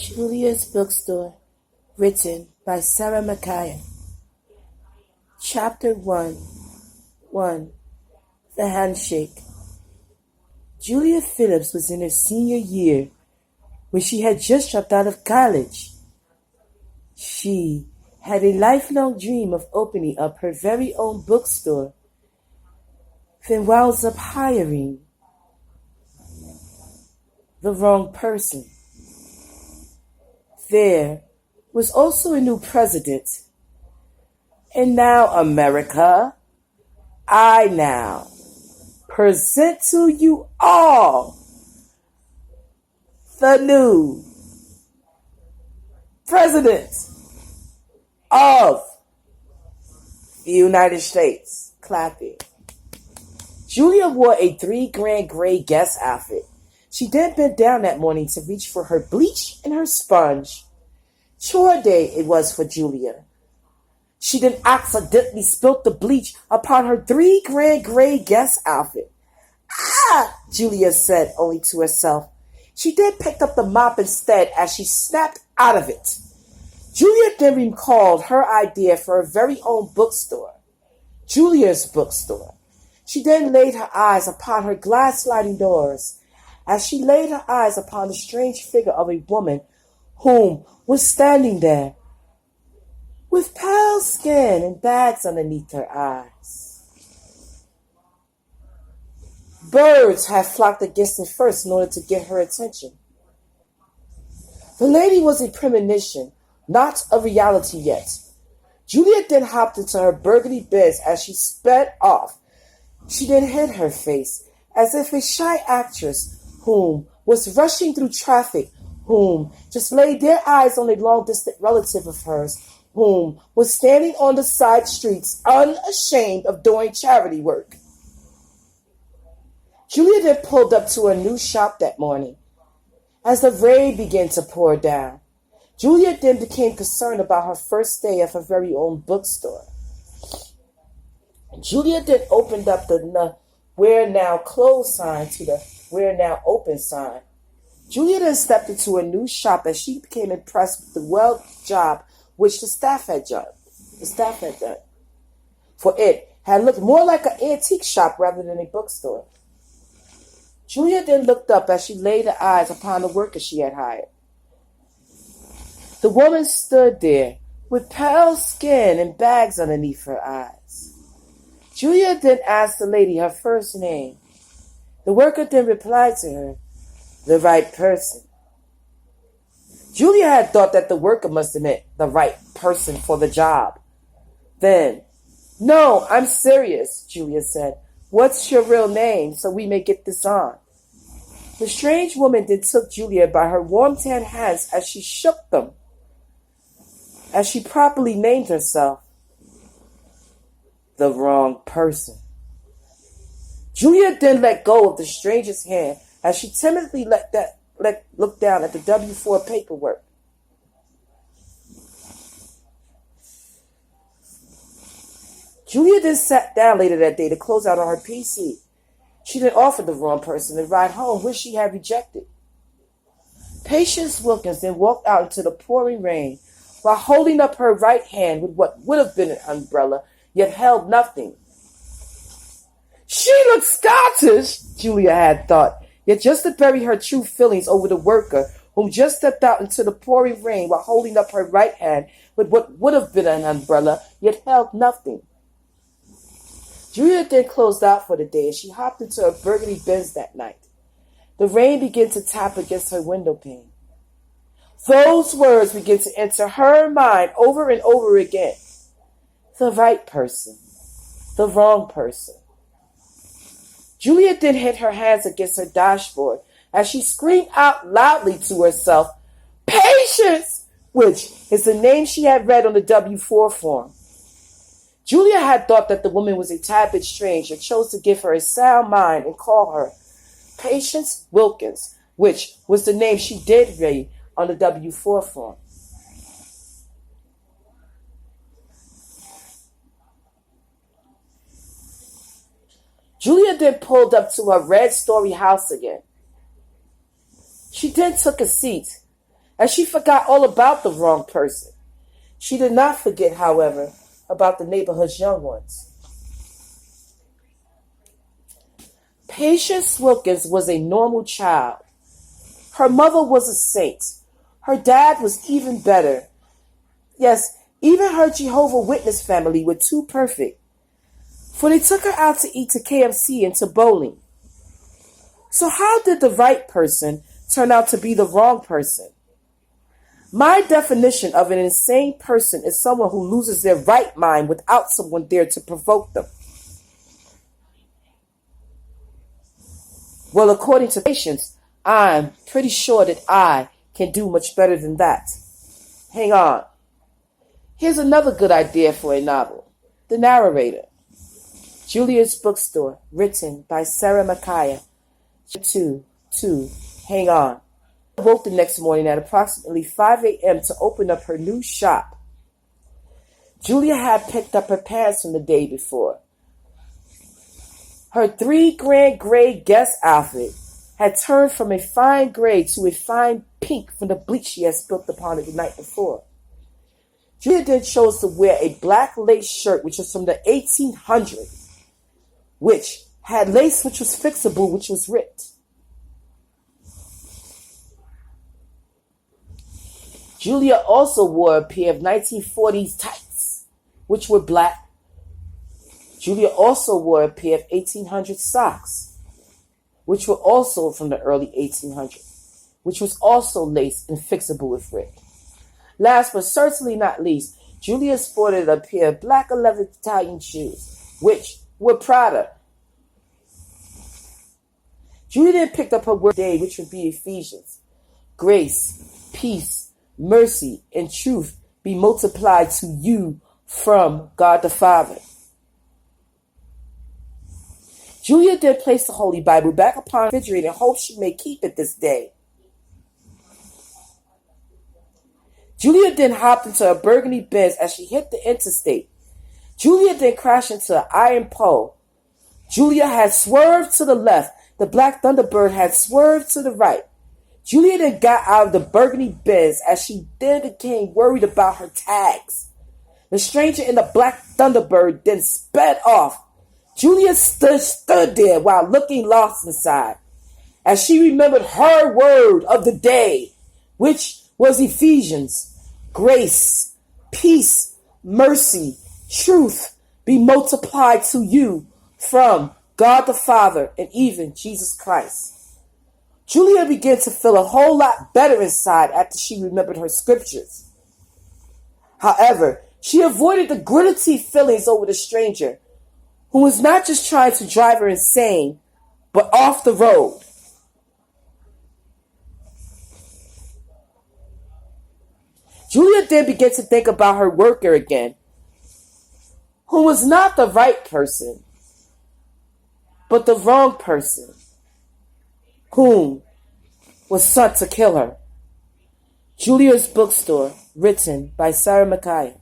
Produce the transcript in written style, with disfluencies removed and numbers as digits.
Julia's Bookstore, written by Sarah McKay. Chapter 1. The Handshake. Julia Phillips was in her senior year when she had just dropped out of college. She had a lifelong dream of opening up her very own bookstore, then wound up hiring the wrong person. There was also a new president. And now, America, I now present to you all the new president of the United States. Clapping. Julia wore a 3-grand gray guest outfit. She then bent down that morning to reach for her bleach and her sponge. Chore day it was for Julia. She then accidentally spilt the bleach upon her 3-grand gray guest outfit. Ah, Julia said only to herself. She then picked up the mop instead as she snapped out of it. Julia then recalled her idea for her very own bookstore, Julia's Bookstore. She then laid her eyes upon her glass sliding doors as she laid her eyes upon the strange figure of a woman whom was standing there with pale skin and bags underneath her eyes. Birds had flocked against it first in order to get her attention. The lady was a premonition, not a reality yet. Juliet then hopped into her burgundy Benz as she sped off. She then hid her face as if a shy actress whom was rushing through traffic, whom just laid their eyes on a long-distant relative of hers, whom was standing on the side streets unashamed of doing charity work. Julia then pulled up to a new shop that morning. As the rain began to pour down, Julia then became concerned about her first day of her very own bookstore. Julia then opened up the "We're Now Closed" sign to the "We're Now Open" sign. Julia then stepped into a new shop as she became impressed with the well job which the staff had done. For it had looked more like an antique shop rather than a bookstore. Julia then looked up as she laid her eyes upon the worker she had hired. The woman stood there with pale skin and bags underneath her eyes. Julia then asked the lady her first name. The worker then replied to her, "The right person." Julia had thought that the worker must have meant the right person for the job. Then, "No, I'm serious," Julia said. "What's your real name so we may get this on?" The strange woman then took Julia by her warm tan hands as she shook them, as she properly named herself. The wrong person. Julia then let go of the stranger's hand as she timidly looked down at the W-4 paperwork. Julia then sat down later that day to close out on her PC. She then offered the wrong person a ride home, which she had rejected. Patience Wilkins then walked out into the pouring rain while holding up her right hand with what would have been an umbrella, yet held nothing. She looked Scottish, Julia had thought, yet just to bury her true feelings over the worker whom just stepped out into the pouring rain while holding up her right hand with what would have been an umbrella, yet held nothing. Julia then closed out for the day as she hopped into her burgundy Benz that night. The rain began to tap against her window pane. Those words began to enter her mind over and over again. The right person. The wrong person. Julia then hit her hands against her dashboard as she screamed out loudly to herself, "Patience!" which is the name she had read on the W-4 form. Julia had thought that the woman was a tad bit strange and chose to give her a sound mind and call her Patience Wilkins, which was the name she did read on the W-4 form. Julia then pulled up to her red story house again. She then took a seat as she forgot all about the wrong person. She did not forget, however, about the neighborhood's young ones. Patience Wilkins was a normal child. Her mother was a saint. Her dad was even better. Yes, even her Jehovah's Witness family were too perfect, for they took her out to eat to KFC and to bowling. So how did the right person turn out to be the wrong person? My definition of an insane person is someone who loses their right mind without someone there to provoke them. Well, according to Patience, I'm pretty sure that I can do much better than that. Hang on. Here's another good idea for a novel. The Narrator. Julia's Bookstore, written by Sarah Micaiah. 2. Hang on. I woke the next morning at approximately 5 a.m. to open up her new shop. Julia had picked up her pants from the day before. Her 3 grand gray guest outfit had turned from a fine gray to a fine pink from the bleach she had spilt upon it the night before. Julia then chose to wear a black lace shirt, which was from the 1800s, which had lace which was fixable, which was ripped. Julia also wore a pair of 1940s tights, which were black. Julia also wore a pair of 1800 socks, which were also from the early 1800s, which was also laced and fixable with rip. Last but certainly not least, Julia sported a pair of black 11 Italian shoes, which were Prada. Julia then picked up her word day, which would be Ephesians. Grace, peace, mercy, and truth be multiplied to you from God the Father. Julia then placed the Holy Bible back upon the refrigerator and hoped she may keep it this day. Julia then hopped into a burgundy Benz as she hit the interstate. Julia then crashed into an iron pole. Julia had swerved to the left. The Black Thunderbird had swerved to the right. Julia then got out of the burgundy Benz as she then became worried about her tags. The stranger in the Black Thunderbird then sped off. Julia stood there while looking lost inside, as she remembered her word of the day, which was Ephesians. Grace, peace, mercy, truth be multiplied to you from God the Father and even Jesus Christ. Julia began to feel a whole lot better inside after she remembered her scriptures. However, she avoided the gritty feelings over the stranger, who was not just trying to drive her insane, but off the road. Julia then began to think about her worker again, who was not the right person, but the wrong person, whom was sent to kill her. Julia's Bookstore, written by Sarah Micaiah.